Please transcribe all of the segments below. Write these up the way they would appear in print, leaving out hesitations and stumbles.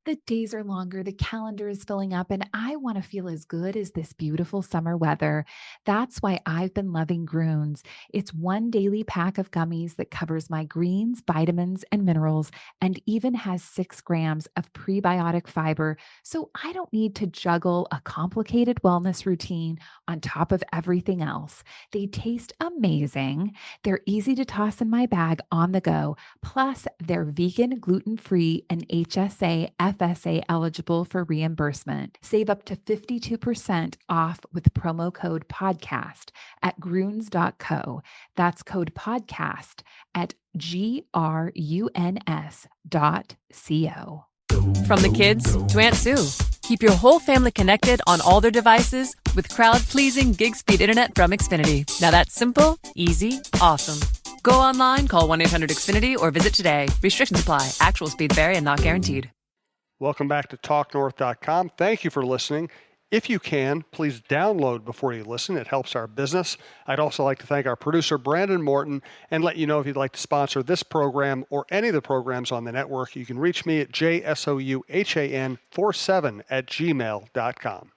The days are longer, the calendar is filling up, and I want to feel as good as this beautiful summer weather. That's why I've been loving Groons. It's one daily pack of gummies that covers my greens, vitamins, and minerals, and even has 6 grams of prebiotic fiber. So I don't need to juggle a complicated wellness routine on top of everything else. They taste amazing. They're easy to toss in my bag on the go. Plus, they're vegan, gluten free, and HSA, FSA eligible for reimbursement. Save up to 52% off with promo code podcast at gruns.co. That's code podcast at gruns.co. From the kids to Aunt Sue, keep your whole family connected on all their devices with crowd-pleasing gig-speed internet from Xfinity. Now that's simple, easy, awesome. Go online, call 1-800-XFINITY, or visit today. Restrictions apply. Actual speeds vary and not guaranteed. Welcome back to TalkNorth.com. Thank you for listening. If you can, please download before you listen. It helps our business. I'd also like to thank our producer, Brandon Morton, and let you know if you'd like to sponsor this program or any of the programs on the network, you can reach me at jsouhan47@gmail.com.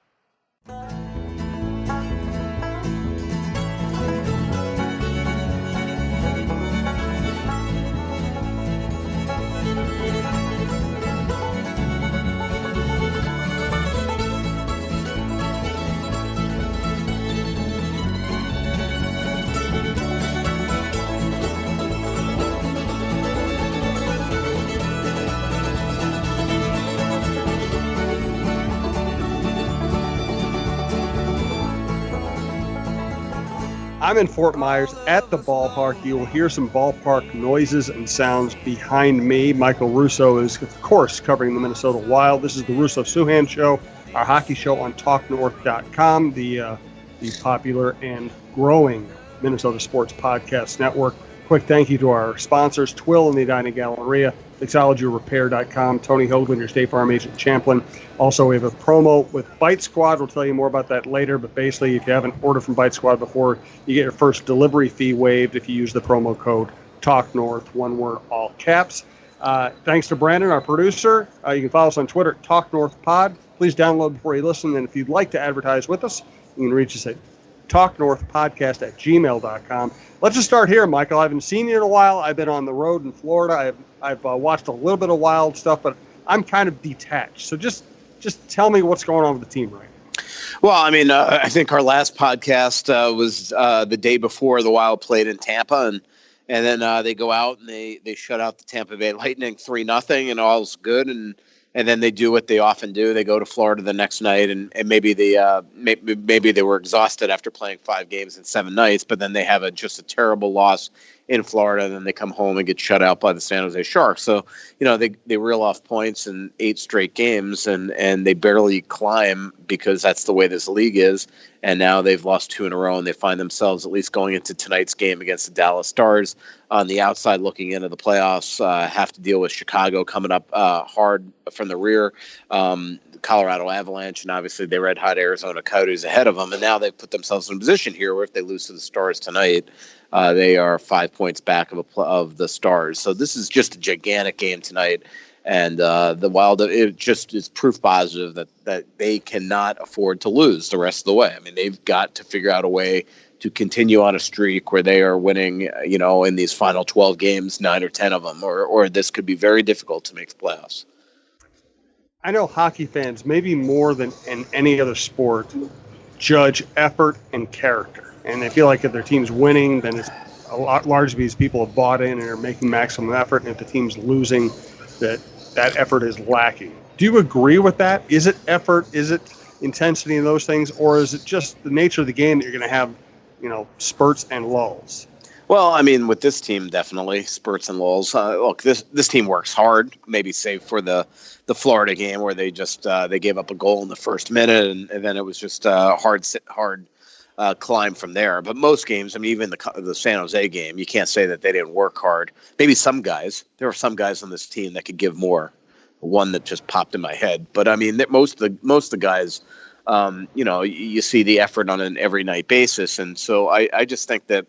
I'm in Fort Myers at the ballpark. You will hear some ballpark noises and sounds behind me. Michael Russo is, of course, covering the Minnesota Wild. This is the Russo-Souhan Show, our hockey show on TalkNorth.com, the popular and growing Minnesota Sports Podcast Network. Quick thank you to our sponsors, Twill and the Edina Galleria, MixologyRepair.com, Tony Hoagland, your State Farm agent, Champlin. Also, we have a promo with Bite Squad. We'll tell you more about that later, but basically, if you haven't ordered from Bite Squad before, you get your first delivery fee waived if you use the promo code TalkNorth, one word, all caps. Thanks to Brandon, our producer. You can follow us on Twitter at TalkNorthPod. Please download before you listen, and if you'd like to advertise with us, you can reach us at talknorthpodcast@gmail.com. Let's just start here, Michael. I haven't seen you in a while. I've been on the road in Florida. I've watched a little bit of Wild stuff, but I'm kind of detached. So just tell me what's going on with the team right now. Well, I mean, I think our last podcast was the day before the Wild played in Tampa, and then they go out and they shut out the Tampa Bay Lightning 3-0, and all's good. And then they do what they often do. They go to Florida the next night, and maybe maybe they were exhausted after playing 5 games in 7 nights, but then they have just a terrible loss in Florida, and then they come home and get shut out by the San Jose Sharks. So, they reel off points in 8 straight games, and they barely climb because that's the way this league is. And now they've lost 2 in a row, and they find themselves, at least going into tonight's game against the Dallas Stars, on the outside looking into the playoffs, have to deal with Chicago coming up hard from the rear, Colorado Avalanche, and obviously the red-hot Arizona Coyotes ahead of them. And now they've put themselves in a position here where if they lose to the Stars tonight, they are 5 points back of the Stars. So this is just a gigantic game tonight. And the Wild, it just is proof positive that they cannot afford to lose the rest of the way. I mean, they've got to figure out a way to continue on a streak where they are winning, in these final 12 games, 9 or 10 of them, or this could be very difficult to make the playoffs. I know hockey fans, maybe more than in any other sport, judge effort and character. And they feel like if their team's winning, then it's a lot largely because people have bought in and are making maximum effort. And if the team's losing, that effort is lacking. Do you agree with that? Is it effort? Is it intensity and those things? Or is it just the nature of the game that you're going to have, spurts and lulls? Well, I mean, with this team, definitely spurts and lulls. Look, this team works hard, maybe save for the Florida game where they just they gave up a goal in the first minute, and then it was just hard climb from there. But most games, I mean, even the San Jose game, you can't say that they didn't work hard. Maybe some guys. There were some guys on this team that could give more. One that just popped in my head, but I mean, most of the guys, you see the effort on an every night basis, and so I just think that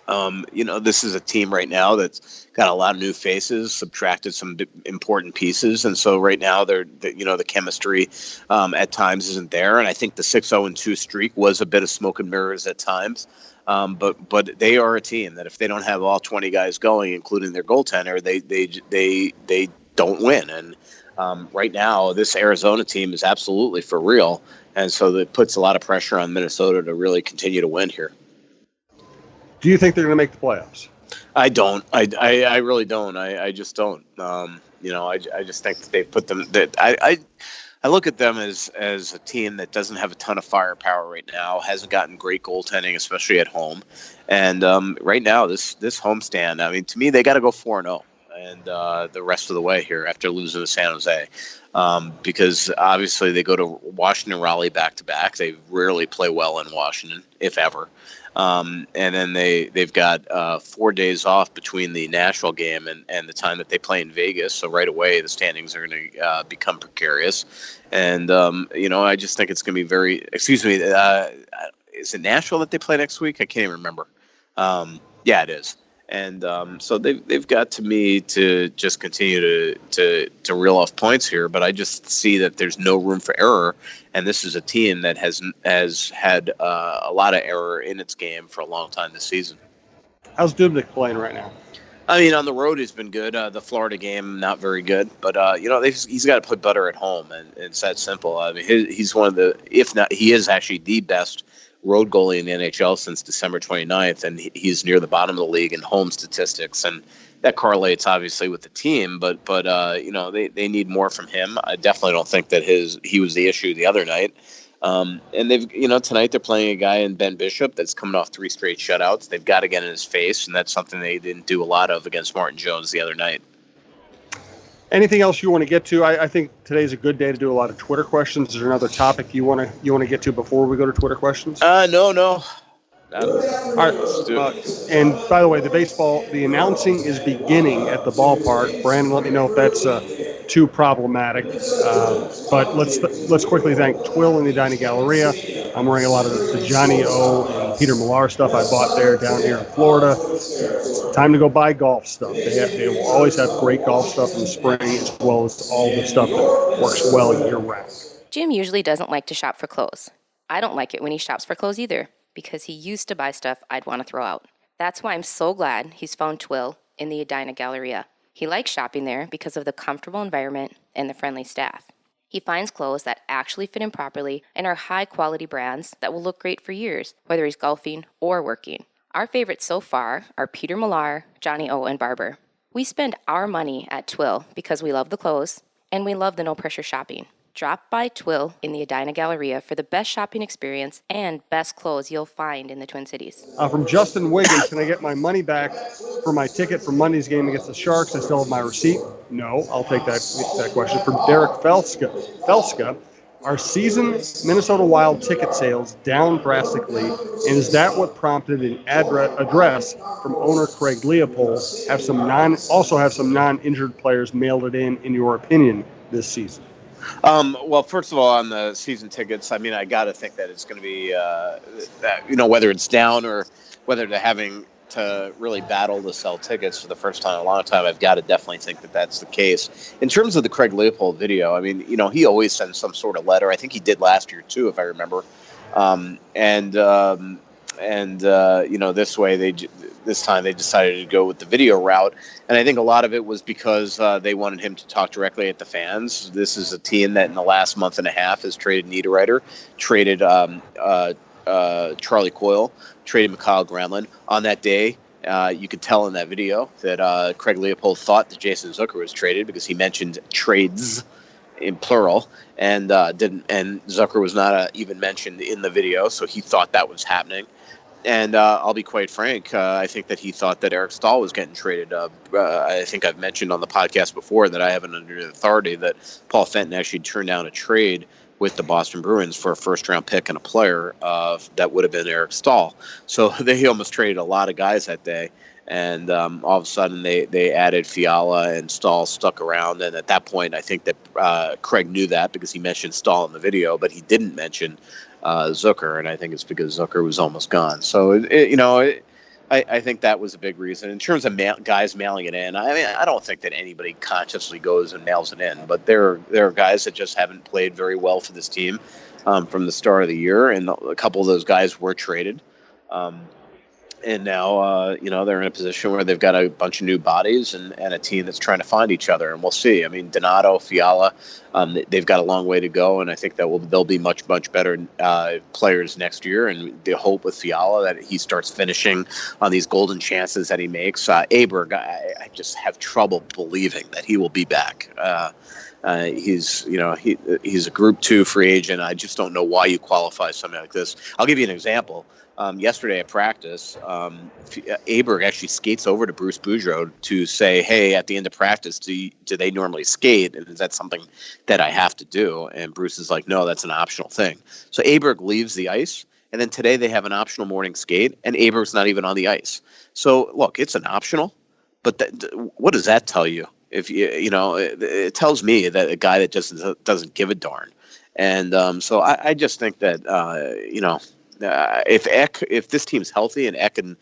This is a team right now that's got a lot of new faces, subtracted some important pieces, and so right now the chemistry at times isn't there. And I think the 6-0-2 streak was a bit of smoke and mirrors at times. But they are a team that if they don't have all 20 guys going, including their goaltender, they don't win. And right now, this Arizona team is absolutely for real, and so that puts a lot of pressure on Minnesota to really continue to win here. Do you think they're going to make the playoffs? I don't. I really don't. I just don't. I just think that they put them. That I look at them as a team that doesn't have a ton of firepower right now, hasn't gotten great goaltending, especially at home, and right now this homestand. I mean, to me, they got to go 4-0 and the rest of the way here after losing to San Jose, because obviously they go to Washington and Raleigh back to back. They rarely play well in Washington, if ever. And then they've got 4 days off between the Nashville game and the time that they play in Vegas. So right away, the standings are going to become precarious. And, I just think it's going to be very – excuse me, is it Nashville that they play next week? I can't even remember. Yeah, it is. And so they've got, to me, to just continue to reel off points here. But I just see that there's no room for error. And this is a team that has had a lot of error in its game for a long time this season. How's Dubnyk playing right now? I mean, on the road, he's been good. The Florida game, not very good. But, he's got to play better at home. And it's that simple. I mean, he's one of the, if not, he is actually the best road goalie in the NHL since December 29th, and he's near the bottom of the league in home statistics, and that correlates obviously with the team. But they need more from him. I definitely don't think that he was the issue the other night. And they've tonight they're playing a guy in Ben Bishop that's coming off 3 straight shutouts. They've got to get in his face, and that's something they didn't do a lot of against Martin Jones the other night. Anything else you want to get to? I think today's a good day to do a lot of Twitter questions. Is there another topic you want to get to before we go to Twitter questions? No. All right. And by the way, the announcing is beginning at the ballpark. Brandon, let me know if that's too problematic. But let's quickly thank Twill and the Edina Galleria. I'm wearing a lot of the Johnny O and Peter Millar stuff I bought there down here in Florida. Time to go buy golf stuff. They will always have great golf stuff in the spring, as well as all the stuff that works well year-round. Jim usually doesn't like to shop for clothes. I don't like it when he shops for clothes either, because he used to buy stuff I'd want to throw out. That's why I'm so glad he's found Twill in the Edina Galleria. He likes shopping there because of the comfortable environment and the friendly staff. He finds clothes that actually fit him properly and are high-quality brands that will look great for years, whether he's golfing or working. Our favorites so far are Peter Millar, Johnny O, and Barber. We spend our money at Twill because we love the clothes and we love the no-pressure shopping. Drop by Twill in the Edina Galleria for the best shopping experience and best clothes you'll find in the Twin Cities. From Justin Wiggins, can I get my money back for my ticket for Monday's game against the Sharks? I still have my receipt. No, I'll take that question. From Derek Felska, are season Minnesota Wild ticket sales down drastically, and is that what prompted an address from owner Craig Leopold have some non-injured players mailed it in your opinion, this season? Well, first of all, on the season tickets, I mean, I got to think that it's going to be, whether it's down or whether they're having to really battle to sell tickets for the first time in a long time, I've got to definitely think that that's the case. In terms of the Craig Leopold video, I mean, he always sends some sort of letter. I think he did last year too, if I remember. This way this time they decided to go with the video route. And I think a lot of it was because they wanted him to talk directly at the fans. This is a team that in the last month and a half has traded Niederreiter, traded Charlie Coyle, traded Mikhail Granlund. On that day, you could tell in that video that Craig Leopold thought that Jason Zucker was traded because he mentioned trades in plural, and Zucker was not even mentioned in the video, so he thought that was happening. And I'll be quite frank, I think that he thought that Eric Stahl was getting traded. I think I've mentioned on the podcast before that I have it under authority that Paul Fenton actually turned down a trade with the Boston Bruins for a first-round pick and a player that would have been Eric Stahl. So they almost traded a lot of guys that day. And all of a sudden they added Fiala, and Stahl stuck around. And at that point, I think that Craig knew that because he mentioned Stahl in the video, but he didn't mention Zucker. And I think it's because Zucker was almost gone. So, I think that was a big reason. In terms of guys mailing it in, I mean, I don't think that anybody consciously goes and mails it in, but there are guys that just haven't played very well for this team from the start of the year, and a couple of those guys were traded. And now, they're in a position where they've got a bunch of new bodies and a team that's trying to find each other. And we'll see. I mean, Donato, Fiala, they've got a long way to go. And I think that they'll be much, much better players next year. And the hope with Fiala that he starts finishing on these golden chances that he makes. Aberg, I just have trouble believing that he will be back. He's a Group 2 free agent. I just don't know why you qualify something like this. I'll give you an example. Yesterday at practice, Aberg actually skates over to Bruce Boudreau to say, hey, at the end of practice, do they normally skate? And is that something that I have to do? And Bruce is like, no, that's an optional thing. So Aberg leaves the ice. And then today they have an optional morning skate, and Aberg's not even on the ice. So, look, it's an optional. But what does that tell you? If it tells me that a guy that just doesn't give a darn. And so I just think that, if this team's healthy and Eck and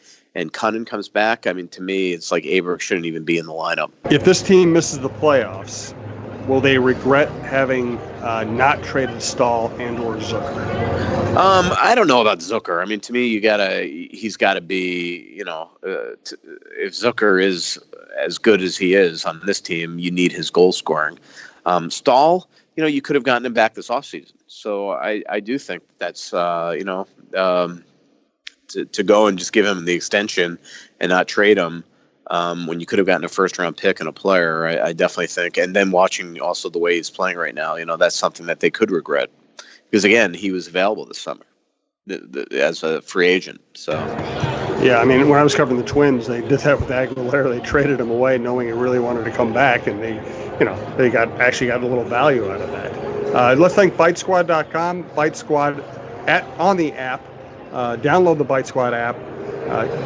Cunnin comes back, I mean, to me, it's like Aberg shouldn't even be in the lineup. If this team misses the playoffs, will they regret having not traded Stahl and or Zucker? I don't know about Zucker. I mean, to me, he's got to be, if Zucker is as good as he is on this team, you need his goal scoring. Stahl, you could have gotten him back this offseason. So I do think that's, to go and just give him the extension and not trade him when you could have gotten a first-round pick and a player, I definitely think. And then watching also the way he's playing right now, that's something that they could regret. Because, again, he was available this summer as a free agent. So, yeah, I mean, when I was covering the Twins, they did that with Aguilera. They traded him away knowing he really wanted to come back, and they got a little value out of that. Let's thank BiteSquad.com, Bite Squad on the app. Download the Bite Squad app.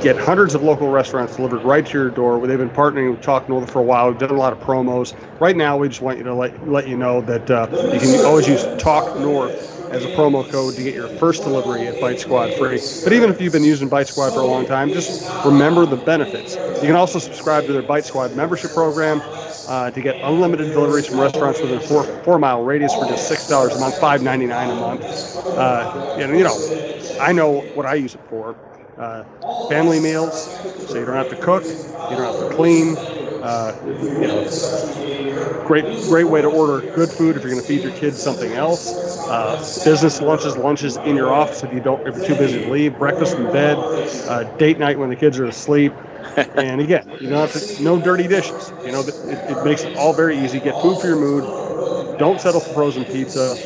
Get hundreds of local restaurants delivered right to your door. They've been partnering with Talk North for a while. We've done a lot of promos. Right now, we just want you to let you know that you can always use Talk North as a promo code to get your first delivery at Bite Squad free. But even if you've been using Bite Squad for a long time, just remember the benefits. You can also subscribe to their Bite Squad membership program to get unlimited deliveries from restaurants within a 4-mile radius for just $6 a month, $5.99 a month. I know what I use it for. Family meals, so you don't have to cook, you don't have to clean. Great way to order good food if you're going to feed your kids something else. Business lunches in your office if you're too busy to leave. Breakfast in bed, date night when the kids are asleep. And again, you don't have to, no dirty dishes. It makes it all very easy. Get food for your mood. Don't settle for frozen pizza.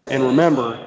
And remember,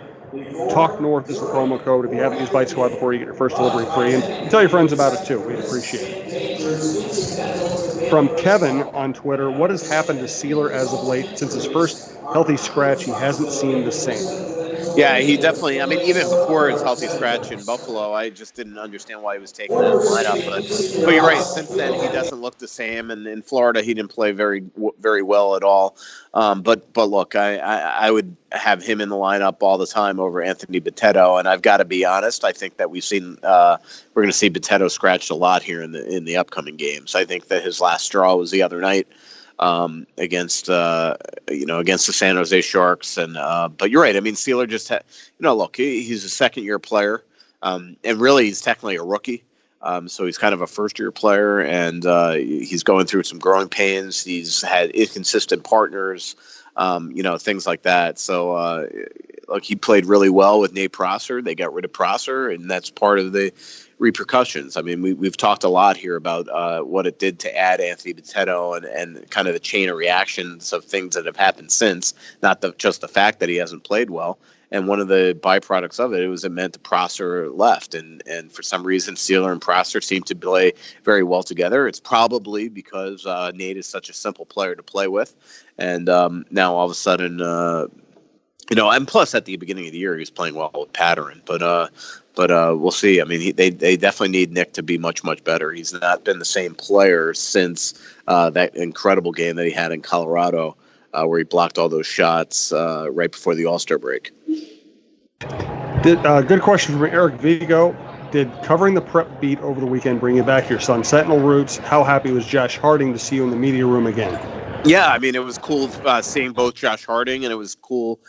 Talk North is the promo code if you haven't used Bite Squad before. You get your first delivery free, and tell your friends about it too. We'd appreciate it. From Kevin on Twitter, what has happened to Sealer as of late? Since his first healthy scratch, he hasn't seemed the same. Yeah, he definitely, I mean, even before his healthy scratch in Buffalo, I just didn't understand why he was taking that lineup. But you're right, since then he doesn't look the same. And in Florida, he didn't play very, very well at all. But look, I would have him in the lineup all the time over Anthony Bitetto. And I've got to be honest, I think that we're going to see Bitetto scratched a lot here in the upcoming games. I think that his last straw was the other night. Against the San Jose Sharks, but you're right. I mean, Sealer just look, he's a second-year player, and really he's technically a rookie. So he's kind of a first-year player, and he's going through some growing pains. He's had inconsistent partners, things like that. So look, he played really well with Nate Prosser. They got rid of Prosser, and that's part of the repercussions. I mean, we've talked a lot here about what it did to add Anthony Bitetto and kind of the chain of reactions of things that have happened since, not just the fact that he hasn't played well. And one of the byproducts of it was it meant that Prosser left. And for some reason, Sealer and Prosser seem to play very well together. It's probably because Nate is such a simple player to play with. And now all of a sudden, and plus at the beginning of the year, he was playing well with Patterson. But we'll see. I mean, they definitely need Nick to be much, much better. He's not been the same player since that incredible game that he had in Colorado, where he blocked all those shots right before the All-Star break. Good question from Eric Vigo. did covering the prep beat over the weekend bring you back to your Sun Sentinel roots? How happy was Josh Harding to see you in the media room again? Yeah, I mean, it was cool seeing both Josh Harding, and it was cool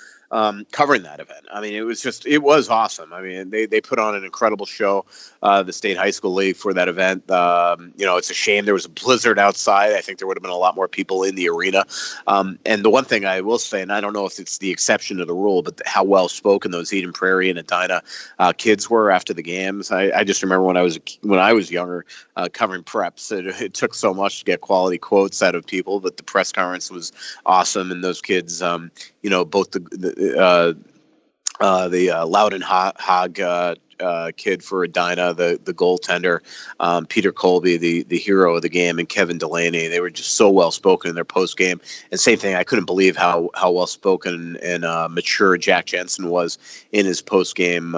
covering that event. I mean, it was awesome. I mean, they put on an incredible show, the State High School League, for that event. It's a shame there was a blizzard outside. I think there would have been a lot more people in the arena. And the one thing I will say, and I don't know if it's the exception to the rule, but how well spoken those Eden Prairie and Edina kids were after the games. I just remember when I was younger, covering preps, it took so much to get quality quotes out of people, but the press conference was awesome, and those kids, both the Loudon Hogg kid for Edina, the goaltender, Peter Colby, the hero of the game, and Kevin Delaney. They were just so well spoken in their post game. And same thing, I couldn't believe how well spoken and mature Jack Jensen was in his post game.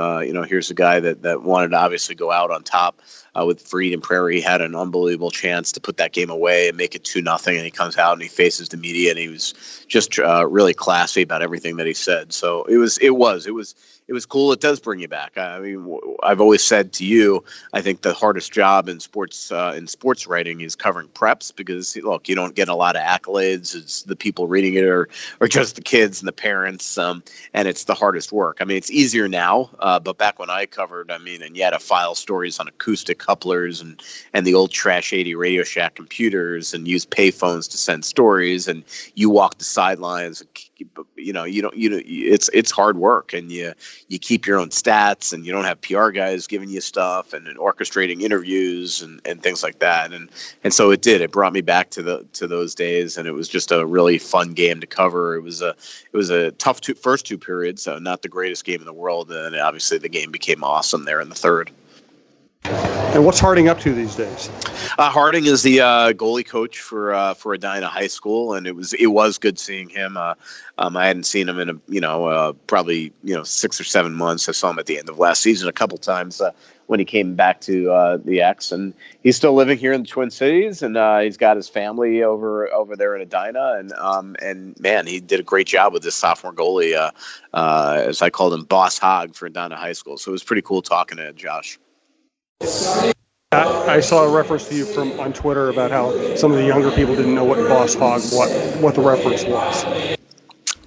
Here's a guy that wanted to obviously go out on top. With Eden Prairie, he had an unbelievable chance to put that game away and make it 2-0. And he comes out and he faces the media, and he was just really classy about everything that he said. So it was cool. It does bring you back. I mean, I've always said to you, I think the hardest job in sports writing is covering preps, because look, you don't get a lot of accolades. It's the people reading it or just the kids and the parents, and it's the hardest work. I mean, it's easier now, but back when I covered, and you had to file stories on acoustic couplers and the old Trash 80 Radio Shack computers, and use payphones to send stories, and you walk the sidelines. It's hard work, and you keep your own stats, and you don't have PR guys giving you stuff and orchestrating interviews and things like that. And so it brought me back to those days, and it was just a really fun game to cover. It was a tough first two periods, not the greatest game in the world, and obviously the game became awesome there in the third. And what's Harding up to these days? Harding is the goalie coach for Edina High School, and it was good seeing him. I hadn't seen him in probably 6 or 7 months. I saw him at the end of last season a couple times when he came back to the X, and he's still living here in the Twin Cities, and he's got his family over there in Edina, and man, he did a great job with this sophomore goalie, as I called him, Boss Hogg for Edina High School. So it was pretty cool talking to Josh. I saw a reference to you on Twitter about how some of the younger people didn't know what Boss Hogg, what the reference was.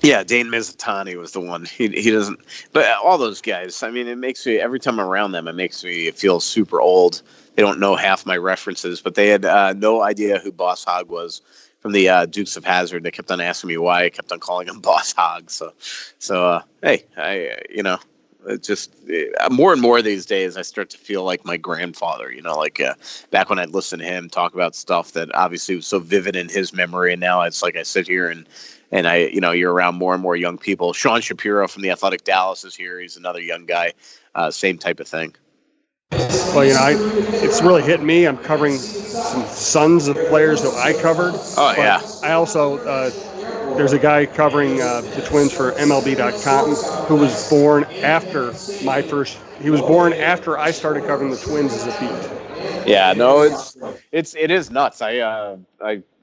Yeah, Dane Mizutani was the one. He doesn't, but all those guys, I mean, it makes me, every time I'm around them, it makes me feel super old. They don't know half my references, but they had no idea who Boss Hogg was from the Dukes of Hazzard. They kept on asking me why I kept on calling him Boss Hogg. So hey, it's just more and more these days, I start to feel like my grandfather, back when I'd listen to him talk about stuff that obviously was so vivid in his memory. And now it's like I sit here and I, you're around more and more young people. Sean Shapiro from the Athletic Dallas is here. He's another young guy. Same type of thing. Well, it's really hit me. I'm covering some sons of players that I covered. Oh, yeah. I also, there's a guy covering the Twins for MLB.com who was born after he was born after I started covering the Twins as a beat. Yeah, no, it is nuts. I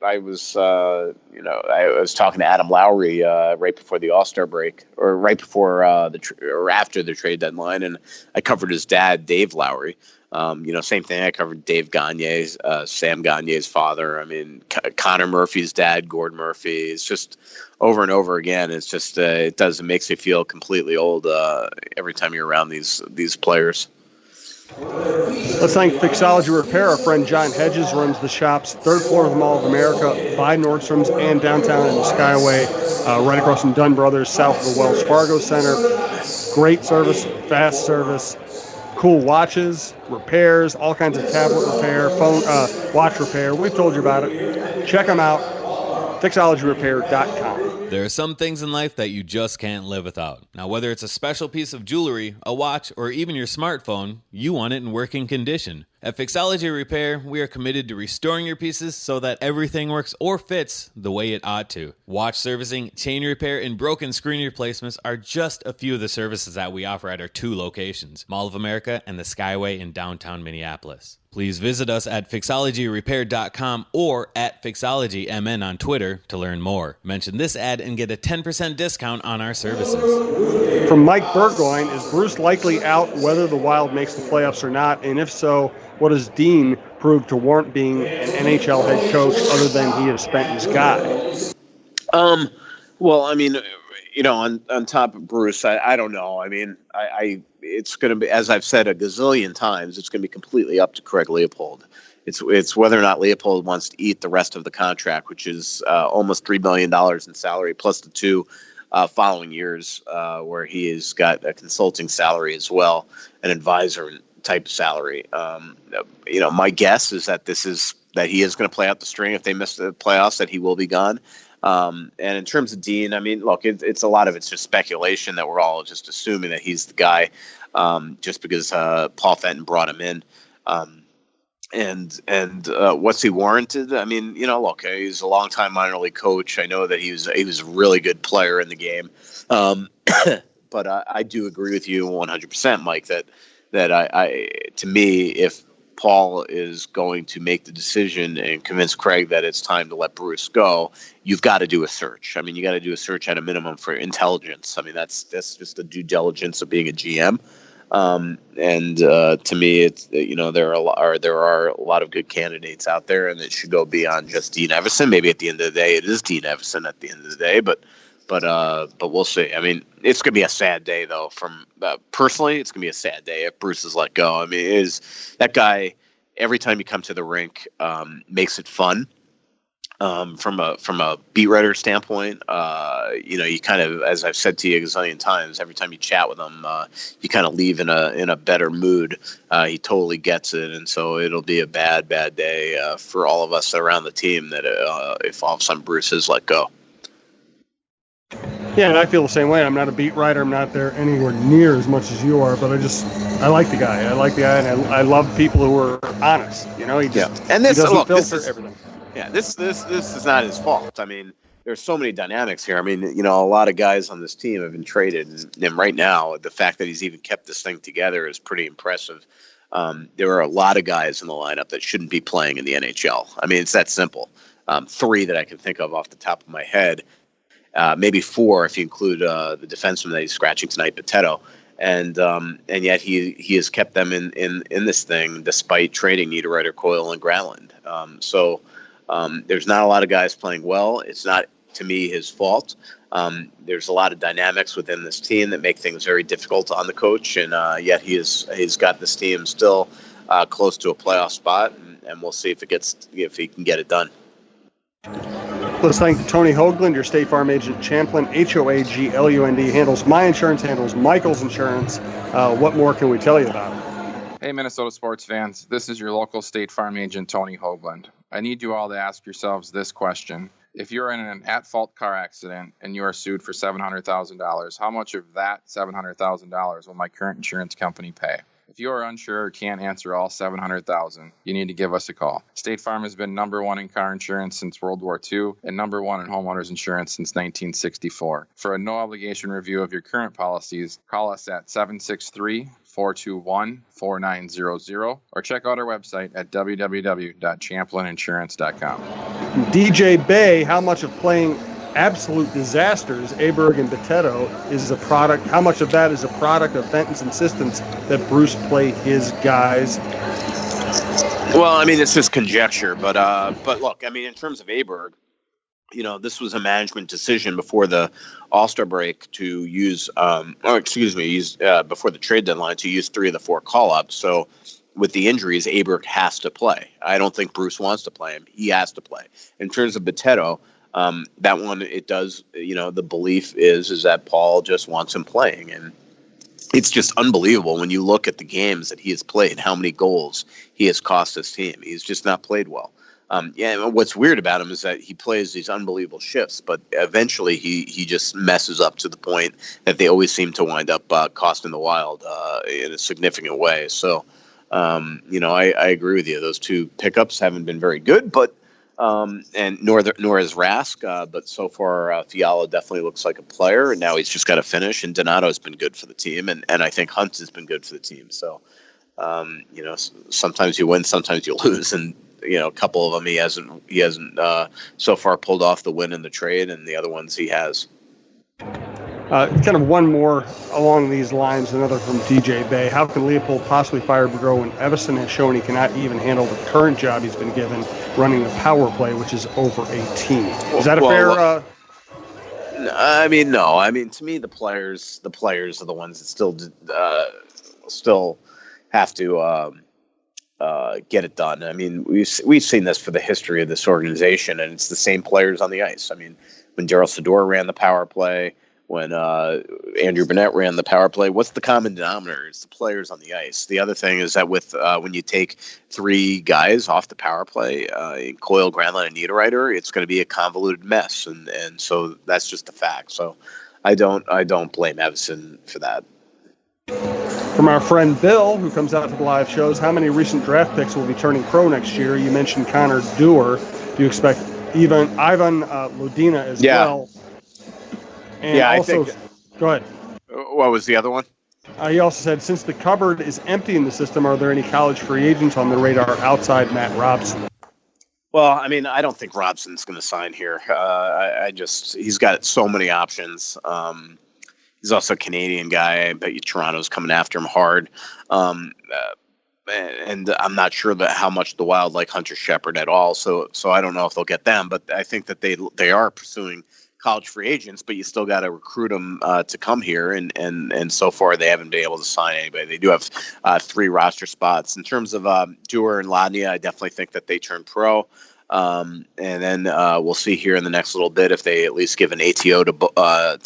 was I was talking to Adam Lowry right before the All-Star break, or right before or after the trade deadline, and I covered his dad, Dave Lowry. Same thing. I covered Dave Gagne's, Sam Gagne's father. I mean, Connor Murphy's dad, Gord Murphy. It's just over and over again. It's just it makes you feel completely old every time you're around these players. Let's thank Fixology Repair. Our friend John Hedges runs the shop's third floor of the Mall of America by Nordstrom's and downtown in the Skyway, right across from Dunn Brothers, south of the Wells Fargo Center. Great service, fast service, cool watches, repairs, all kinds of tablet repair, phone, watch repair. We've told you about it. Check them out, fixologyrepair.com. There are some things in life that you just can't live without. Now, whether it's a special piece of jewelry, a watch, or even your smartphone, you want it in working condition. At Fixology Repair, we are committed to restoring your pieces so that everything works or fits the way it ought to. Watch servicing, chain repair, and broken screen replacements are just a few of the services that we offer at our 2 locations, Mall of America and the Skyway in downtown Minneapolis. Please visit us at fixologyrepair.com or at fixologymn on Twitter to learn more. Mention this ad and get a 10% discount on our services. From Mike Burgoyne, is Bruce likely out whether the Wild makes the playoffs or not? And if so, what does Dean prove to warrant being an NHL head coach other than he has spent his guy? Well, I mean, on top of Bruce, I don't know. I mean, it's going to be, as I've said a gazillion times, it's going to be completely up to Craig Leopold. It's whether or not Leopold wants to eat the rest of the contract, which is almost $3 million in salary, plus the 2 following years where he has got a consulting salary as well, an advisor type of salary. My guess is that he is going to play out the string. If they miss the playoffs, that he will be gone. And in terms of Dean, I mean, look, it's a lot of it's just speculation that we're all just assuming that he's the guy, just because Paul Fenton brought him in. And what's he warranted? I mean, look, he's a longtime minor league coach. I know that he was a really good player in the game. But I do agree with you 100%, Mike, that to me, if Paul is going to make the decision and convince Craig that it's time to let Bruce go, you've got to do a search. I mean, you got to do a search at a minimum for intelligence. I mean, that's just the due diligence of being a GM. To me, it's there are a lot of good candidates out there, and it should go beyond just Dean Evason. Maybe at the end of the day, it is Dean Evason at the end of the day, but we'll see. I mean, it's gonna be a sad day though. From personally, it's gonna be a sad day if Bruce is let go. I mean, is that guy every time you come to the rink makes it fun. From a beat writer standpoint, you kind of, as I've said to you a gazillion times, every time you chat with him, you kind of leave in a better mood. He totally gets it, and so it'll be a bad day for all of us around the team that if all of a sudden Bruce is let go. Yeah, and I feel the same way. I'm not a beat writer. I'm not there anywhere near as much as you are, but I like the guy. And I love people who are honest. And he doesn't filter everything. Yeah, this is not his fault. I mean, there's so many dynamics here. I mean, a lot of guys on this team have been traded, and right now, the fact that he's even kept this thing together is pretty impressive. There are a lot of guys in the lineup that shouldn't be playing in the NHL. I mean, it's that simple. 3 that I can think of off the top of my head. Maybe 4 if you include the defenseman that he's scratching tonight, Potato. And yet he has kept them in this thing despite trading Niederreiter, Coyle, and Granlund. There's not a lot of guys playing well. It's not, to me, his fault. There's a lot of dynamics within this team that make things very difficult on the coach, and yet he's got this team still close to a playoff spot, and we'll see if he can get it done. Let's thank Tony Hoagland, your State Farm agent, Champlin, Hoaglund, handles my insurance, handles Michael's insurance. What more can we tell you about it? Hey, Minnesota sports fans. This is your local State Farm agent, Tony Hoagland. I need you all to ask yourselves this question. If you're in an at-fault car accident and you are sued for $700,000, how much of that $700,000 will my current insurance company pay? If you are unsure or can't answer all $700,000, you need to give us a call. State Farm has been number 1 in car insurance since World War II and number 1 in homeowners insurance since 1964. For a no-obligation review of your current policies, call us at 763-421-4900 or check out our website at www.champlininsurance.com. DJ Bay, how much of playing absolute disasters, Aberg and Potato, is a product? How much of that is a product of Fenton's insistence that Bruce play his guys? Well, I mean, it's just conjecture, but look, I mean, in terms of Aberg, this was a management decision before the All-Star break to use, before the trade deadline to use 3 of the 4 call-ups. So with the injuries, Aberg has to play. I don't think Bruce wants to play him. He has to play. In terms of Potato, that one, it does, the belief is that Paul just wants him playing. And it's just unbelievable when you look at the games that he has played, how many goals he has cost his team. He's just not played well. What's weird about him is that he plays these unbelievable shifts, but eventually he just messes up to the point that they always seem to wind up costing the Wild in a significant way. So I agree with you. Those two pickups haven't been very good, but and nor is Rask. But so far, Fiala definitely looks like a player, and now he's just got to finish. And Donato's been good for the team, and I think Hunt has been good for the team. So, sometimes you win, sometimes you lose, and a couple of them he hasn't so far pulled off the win in the trade, and the other ones he has. Kind of one more along these lines, another from DJ Bay. How can Leopold possibly fire Boudreau when Evison has shown he cannot even handle the current job he's been given, running the power play, which is over 18? Is that a fair? No. To me, the players are the ones that still have to get it done. I mean, we've seen this for the history of this organization, and it's the same players on the ice. I mean, when Daryl Sador ran the power play, when Andrew Burnett ran the power play, what's the common denominator? It's the players on the ice. The other thing is that with when you take three guys off the power play, Coyle, Granlund, and Niederreiter, it's going to be a convoluted mess, and so that's just a fact. So I don't blame Evison for that. From our friend Bill, who comes out to the live shows, how many recent draft picks will be turning pro next year? You mentioned Connor Dewar. Do you expect Ivan Ludina as well? And I also, think. Go ahead. What was the other one? He also said, since the cupboard is empty in the system, are there any college free agents on the radar outside Matt Robson? Well, I mean, I don't think Robson's going to sign here. He's got so many options. He's also a Canadian guy. I bet you Toronto's coming after him hard. And I'm not sure how much the Wild like Hunter Shepard at all. So I don't know if they'll get them, but I think that they are pursuing college free agents, but you still got to recruit them to come here. And so far they haven't been able to sign anybody. They do have 3 roster spots. In terms of Dewar and Ladnia, I definitely think that they turn pro. And then we'll see here in the next little bit if they at least give an ATO to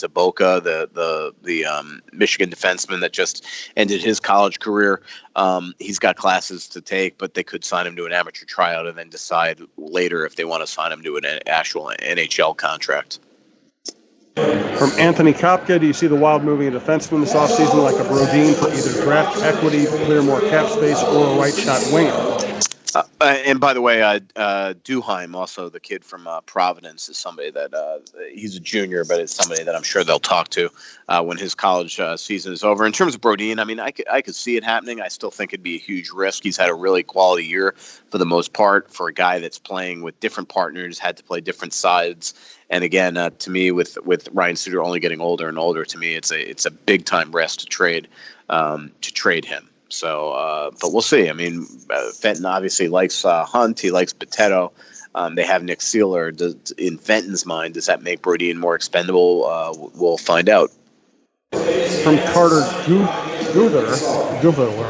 Boca, the Michigan defenseman that just ended his college career. He's got classes to take, but they could sign him to an amateur tryout and then decide later if they want to sign him to an actual NHL contract. From Anthony Kopka, do you see the Wild moving a defenseman this offseason like a Brodin for either draft equity, clear more cap space, or a right shot winger? And by the way, Duheim, also the kid from Providence, is somebody that he's a junior, but it's somebody that I'm sure they'll talk to when his college season is over. In terms of Brodin, I mean, I could see it happening. I still think it'd be a huge risk. He's had a really quality year for the most part for a guy that's playing with different partners, had to play different sides. And again, to me, with Ryan Suter only getting older and older, to me, it's a big time risk to trade him. So, but we'll see. I mean, Fenton obviously likes Hunt. He likes Potato. They have Nick Seeler. In Fenton's mind, does that make Brodin more expendable? We'll find out. From Carter Guvler,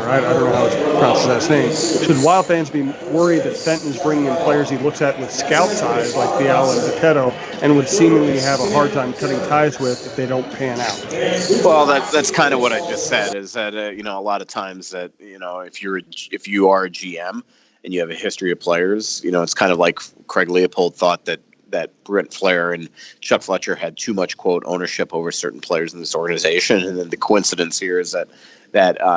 I don't know how to pronounce his last name. Should Wild fans be worried that Fenton is bringing in players he looks at with scout's eyes like Fiala and Potato and would seemingly have a hard time cutting ties with if they don't pan out? Well, that's kind of what I just said. Is that a lot of times that if you are a GM and you have a history of players, it's kind of like Craig Leopold thought that Brent Flair and Chuck Fletcher had too much, quote, ownership over certain players in this organization. And then the coincidence here is that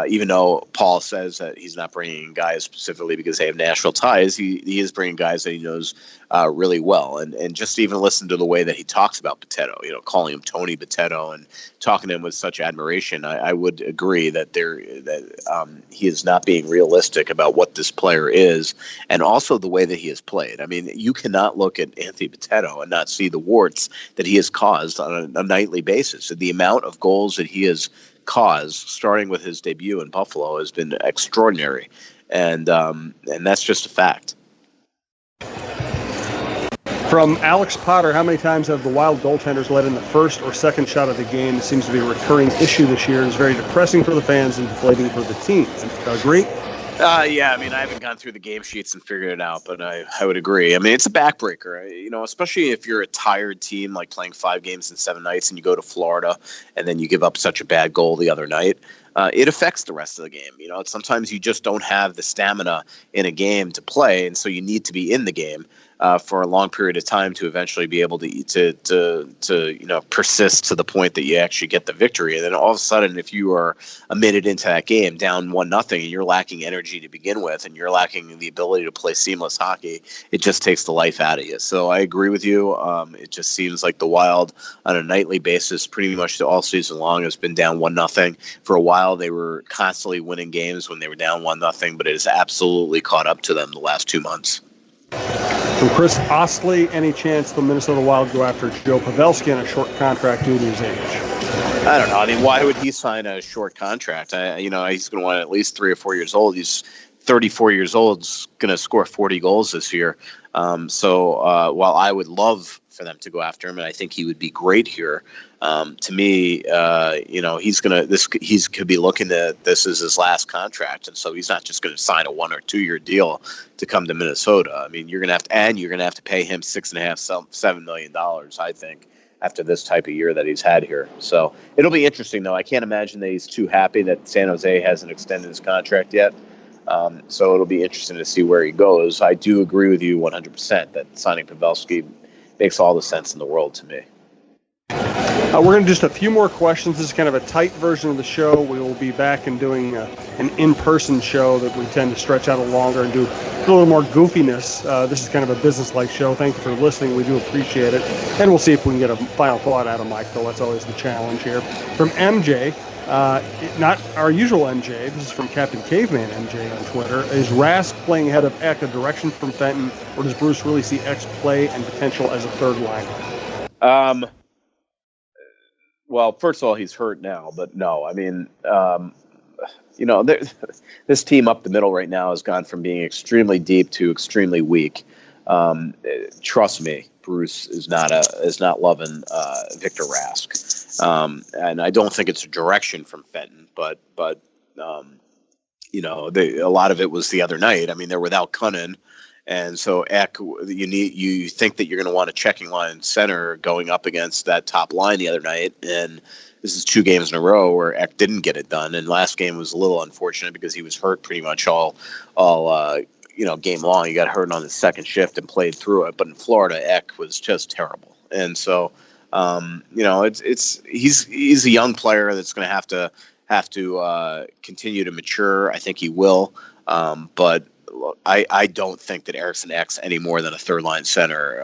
even though Paul says that he's not bringing in guys specifically because they have national ties, he is bringing guys that he knows really well. And just even listen to the way that he talks about Potato, calling him Tony Potato and talking to him with such admiration. I would agree that he is not being realistic about what this player is and also the way that he has played. I mean, you cannot look at Anthony Potato and not see the warts that he has caused on a nightly basis. And the amount of goals that he has caused, starting with his debut in Buffalo, has been extraordinary. And that's just a fact. From Alex Potter, how many times have the Wild goaltenders let in the first or second shot of the game? It seems to be a recurring issue this year. It's very depressing for the fans and deflating for the team. Agree? Yeah, I mean, I haven't gone through the game sheets and figured it out, but I would agree. I mean, it's a backbreaker, especially if you're a tired team, like playing 5 games in 7 nights and you go to Florida and then you give up such a bad goal the other night. it affects the rest of the game. Sometimes you just don't have the stamina in a game to play, and so you need to be in the game for a long period of time to eventually be able to persist to the point that you actually get the victory. And then all of a sudden, if you are a minute into that game, down 1-0, and you're lacking energy to begin with, and you're lacking the ability to play seamless hockey, it just takes the life out of you. So I agree with you. It just seems like the Wild, on a nightly basis, pretty much all season long, has been down 1-0. For a while, they were constantly winning games when they were down 1-0, but it has absolutely caught up to them the last 2 months. From Chris Ostley, any chance the Minnesota Wild go after Joe Pavelski on a short contract due to his age? I don't know. I mean, why would he sign a short contract? He's going to want at least 3 or 4 years old. He's 34 years old, is going to score 40 goals this year. So while I would love for them to go after him, and I think he would be great here, to me, he's could be looking at this as his last contract, and so he's not just going to sign a 1 or 2 year deal to come to Minnesota. I mean, you're going to have to pay him $6.5-7 million, I think, after this type of year that he's had here. So it'll be interesting, though. I can't imagine that he's too happy that San Jose hasn't extended his contract yet. So it'll be interesting to see where he goes. I do agree with you 100% that signing Pavelski makes all the sense in the world to me. We're going to just a few more questions. This is kind of a tight version of the show. We will be back and doing an in-person show that we tend to stretch out a longer and do a little more goofiness. This is kind of a business-like show. Thank you for listening. We do appreciate it. And we'll see if we can get a final thought out of Mike, though. That's always the challenge here. From MJ, not our usual MJ. This is from Captain Caveman MJ on Twitter. Is Rask playing ahead of Eck a direction from Fenton, or does Bruce really see Eck's play and potential as a third liner? Well, first of all, he's hurt now, but no. I mean, this team up the middle right now has gone from being extremely deep to extremely weak. Trust me, Bruce is not loving Victor Rask, and I don't think it's a direction from Fenton, but a lot of it was the other night. I mean, they're without Cunnin. And so Eck, you think that you're going to want a checking line center going up against that top line the other night, and this is 2 games in a row where Eck didn't get it done. And last game was a little unfortunate because he was hurt pretty much all game long. He got hurt on his second shift and played through it. But in Florida, Eck was just terrible. And so he's a young player that's going to have to continue to mature. I think he will, but. I don't think that Eriksson Ek's any more than a third line center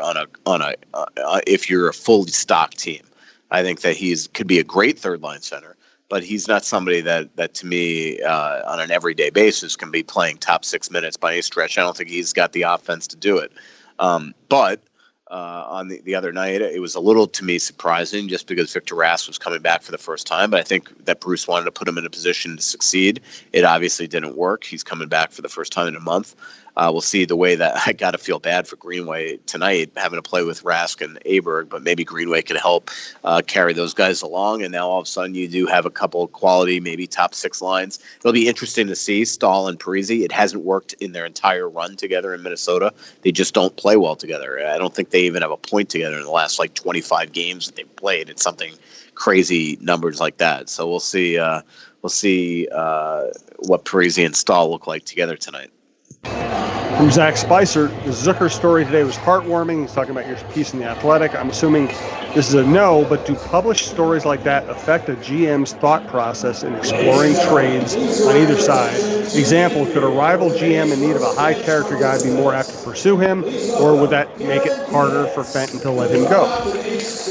if you're a fully stocked team. I think that could be a great third line center, but he's not somebody that to me on an everyday basis can be playing top 6 minutes by any stretch. I don't think he's got the offense to do it. But on the other night, it was a little, to me, surprising just because Victor Rask was coming back for the first time. But I think that Bruce wanted to put him in a position to succeed. It obviously didn't work. He's coming back for the first time in a month. We'll see the way that I got to feel bad for Greenway tonight, having to play with Rask and Aberg, but maybe Greenway could help carry those guys along. And now all of a sudden you do have a couple of quality, maybe top 6 lines. It'll be interesting to see Stahl and Parise. It hasn't worked in their entire run together in Minnesota. They just don't play well together. I don't think they even have a point together in the last 25 games that they've played. It's something crazy numbers like that. So we'll see. We'll see what Parise and Stahl look like together tonight. From Zach Spicer, the Zucker story today was heartwarming. He's talking about your piece in The Athletic. I'm assuming this is a no, but do published stories like that affect a GM's thought process in exploring trades on either side? Example, could a rival GM in need of a high-character guy be more apt to pursue him, or would that make it harder for Fenton to let him go?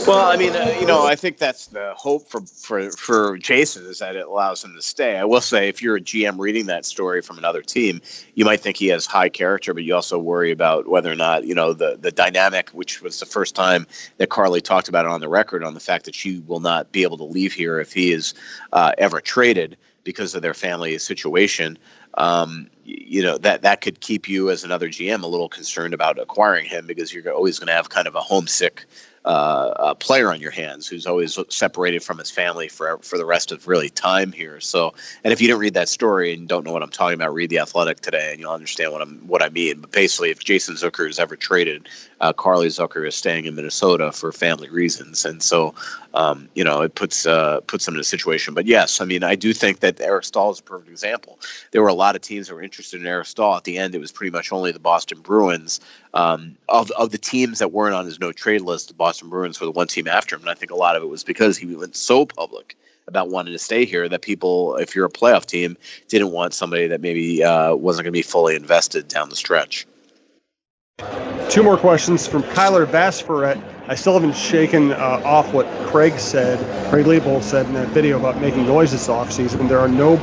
Well, I mean, I think that's the hope for Jason, is that it allows him to stay. I will say, if you're a GM reading that story from another team, you might think he has high character, but you also worry about whether or not, the dynamic, which was the first time that Carly talked about it on the record, on the fact that she will not be able to leave here if he is ever traded because of their family situation. That could keep you as another GM a little concerned about acquiring him, because you're always going to have kind of a homesick player on your hands who's always separated from his family for the rest of really time here. So, and if you didn't read that story and don't know what I'm talking about, read The Athletic today and you'll understand what I mean. But basically, if Jason Zucker is ever traded, Carly Zucker is staying in Minnesota for family reasons, and so it puts them in a situation. But yes, I mean, I do think that Eric Staal is a perfect example. There were a lot of teams that were interested in Eric Staal. At the end, it was pretty much only the Boston Bruins. Of the teams that weren't on his no trade list, the Boston Bruins were the one team after him, and I think a lot of it was because he went so public about wanting to stay here that people, if you're a playoff team, didn't want somebody that maybe wasn't going to be fully invested down the stretch. Two more questions from Kyler Vassferet. I still haven't shaken off what Craig Leibold said in that video about making noise this offseason. There are no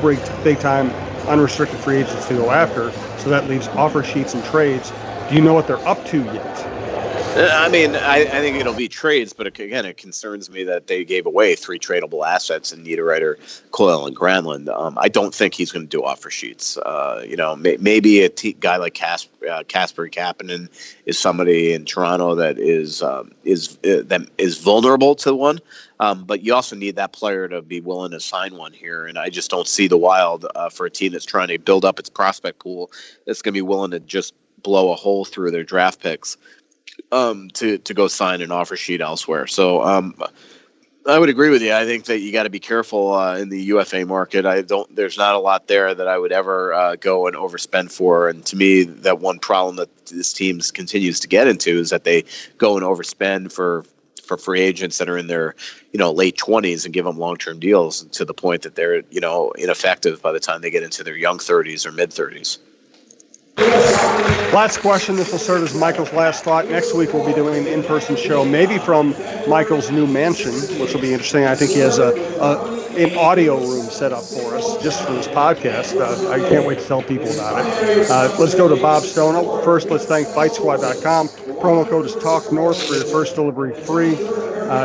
big-time unrestricted free agents to go after, so that leaves offer sheets and trades. Do you know what they're up to yet? I mean, I think it'll be trades, but again, it concerns me that they gave away 3 tradable assets in Niederreiter, Coyle, and Granlund. I don't think he's going to do offer sheets. Maybe a guy like Kasper Kapanen is somebody in Toronto that is vulnerable to one. But you also need that player to be willing to sign one here, and I just don't see the Wild for a team that's trying to build up its prospect pool that's going to be willing to just blow a hole through their draft picks to go sign an offer sheet elsewhere. So I would agree with you. I think that you got to be careful in the UFA market. There's not a lot there that I would ever go and overspend for. And to me, that one problem that this team continues to get into is that they go and overspend for free agents that are in their late 20s and give them long-term deals to the point that they're ineffective by the time they get into their young 30s or mid 30s. Last question. This will serve as Michael's last thought. Next week we'll be doing an in-person show, maybe from Michael's new mansion, which will be interesting. I think he has an audio room set up for us just for this podcast. I can't wait to tell people about it. Let's go to Bob Stono. First, let's thank BiteSquad.com. Promo code is TalkNorth for your first delivery free.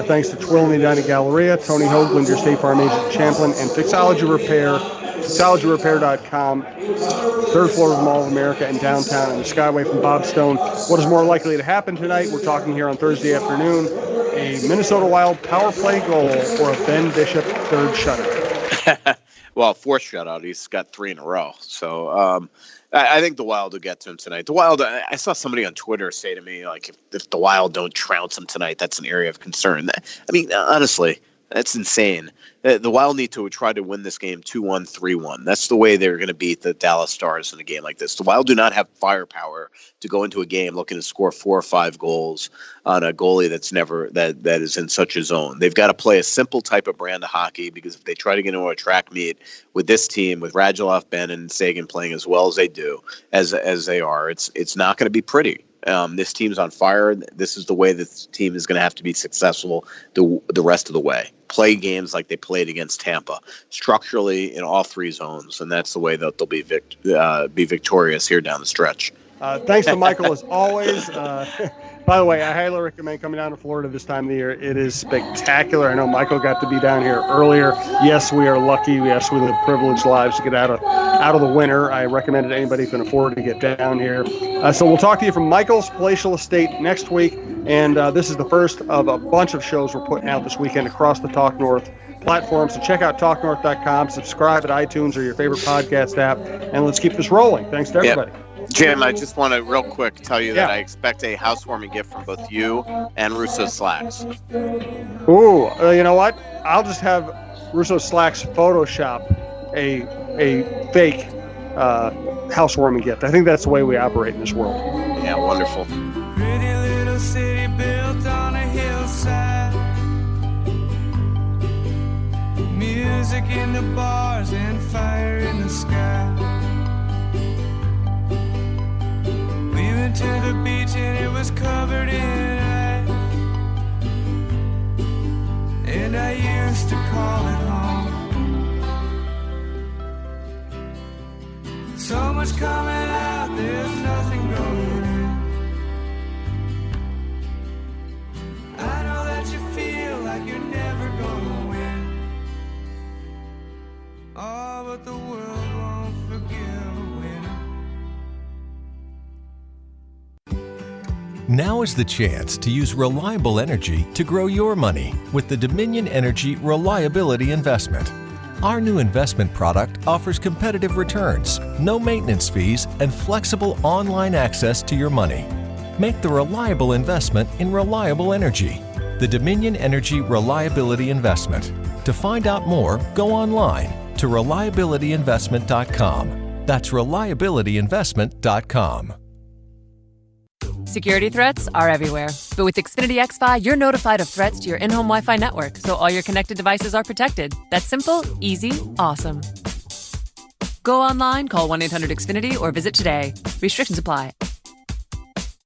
Thanks to Twill and the Edina Galleria, Tony Hoagland, your State Farm agent Champlin, and Fixology Repair. FixologyRepair.com, third floor of the Mall of America in downtown, and the Skyway from Bob Stone. What is more likely to happen tonight? We're talking here on Thursday afternoon. A Minnesota Wild power play goal for a Ben Bishop third shutout. Well, fourth shutout. He's got 3 in a row. So I think the Wild will get to him tonight. The Wild, I saw somebody on Twitter say to me, like, if the Wild don't trounce him tonight, that's an area of concern. I mean, honestly, that's insane. The Wild need to try to win this game 2-1, 3-1. That's the way they're going to beat the Dallas Stars in a game like this. The Wild do not have firepower to go into a game looking to score 4 or 5 goals on a goalie that is in such a zone. They've got to play a simple type of brand of hockey, because if they try to get into a track meet with this team, with Radulov, Ben, and Sagan playing as well as they do, as they are, it's not going to be pretty. This team's on fire. This is the way this team is going to have to be successful the rest of the way. Play games like they played against Tampa, structurally in all 3 zones, and that's the way that they'll be victorious here down the stretch. Thanks to Michael as always. By the way, I highly recommend coming down to Florida this time of the year. It is spectacular. I know Michael got to be down here earlier. Yes, we are lucky. Yes, we live privileged lives to get out of the winter. I recommend it to anybody who can afford to get down here. So we'll talk to you from Michael's palatial estate next week. And this is the first of a bunch of shows we're putting out this weekend across the Talk North platform. So check out TalkNorth.com, subscribe at iTunes or your favorite podcast app, and let's keep this rolling. Thanks to everybody. Yep. Jim, I just want to real quick tell you that I expect a housewarming gift from both you and Russo Slacks. Ooh, you know what? I'll just have Russo Slacks Photoshop a fake housewarming gift. I think that's the way we operate in this world. Yeah, wonderful. Pretty little city built on a hillside. Music in the bars and fire in the sky. We went to the beach and it was covered in ice. And I used to call it home. So much coming out, there's nothing going in. I know that you feel like you're never gonna win. Oh, but the world won't forgive a winner. Now is the chance to use reliable energy to grow your money with the Dominion Energy Reliability Investment. Our new investment product offers competitive returns, no maintenance fees, and flexible online access to your money. Make the reliable investment in reliable energy. The Dominion Energy Reliability Investment. To find out more, go online to reliabilityinvestment.com. That's reliabilityinvestment.com. Security threats are everywhere. But with Xfinity XFi, you're notified of threats to your in-home Wi-Fi network, so all your connected devices are protected. That's simple, easy, awesome. Go online, call 1-800-XFINITY, or visit today. Restrictions apply.